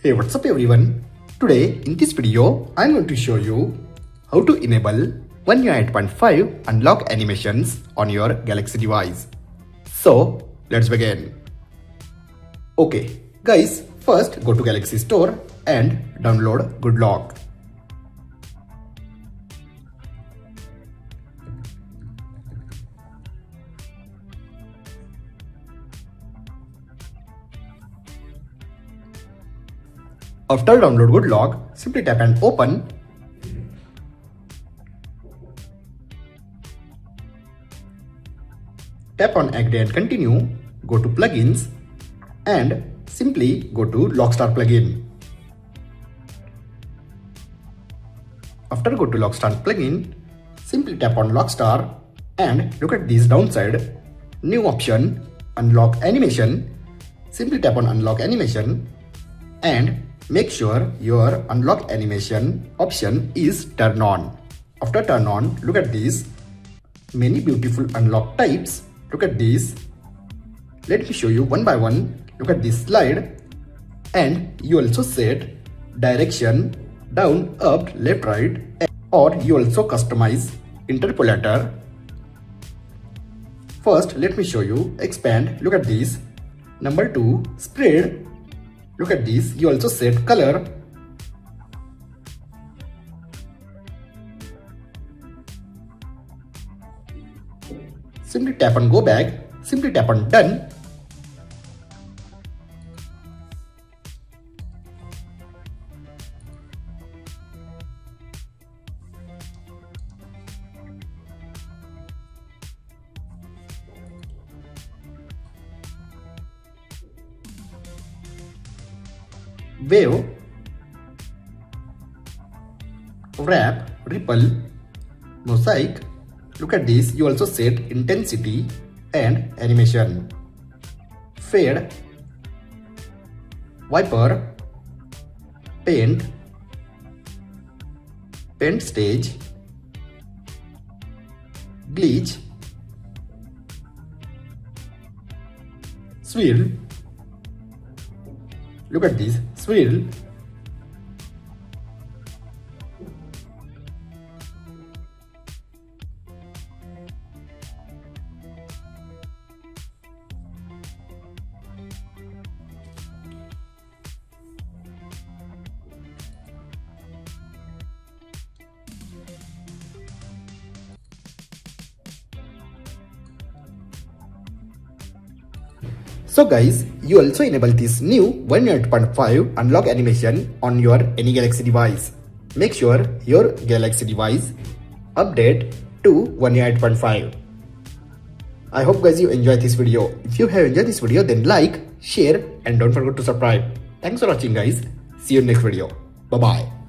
Hey, what's up everyone? Today in this video I'm going to show you how to enable One UI 8.5 unlock animations on your Galaxy device. So let's begin. Okay guys, first go to Galaxy Store and download GoodLock. After download GoodLock, simply tap and open. Tap on Agree and continue. Go to Plugins and simply go to Lockstar plugin. After go to Lockstar plugin, simply tap on Lockstar and look at this downside. New option, Unlock Animation. Simply tap on Unlock Animation and make sure your unlock animation option is turned on. After turn on, look at this. Many beautiful unlock types. Look at this. Let me show you one by one. Look at this slide. And you also set direction down, up, left, right. Or you also customize interpolator. First, let me show you expand. Look at this. Number 2, spread. Look at this, you also set color. Simply tap on go back, simply tap on done. Wave, wrap, ripple, mosaic. Look at this, you also set intensity and animation. Fade, wiper, paint, paint stage, glitch, swirl. Look at this, swirl. So guys, you also enable this new One UI 8.5 unlock animation on your any Galaxy device. Make sure your Galaxy device update to One UI 8.5. I hope guys you enjoyed this video. If you have enjoyed this video, then like, share and don't forget to subscribe. Thanks for watching guys. See you in next video. Bye bye.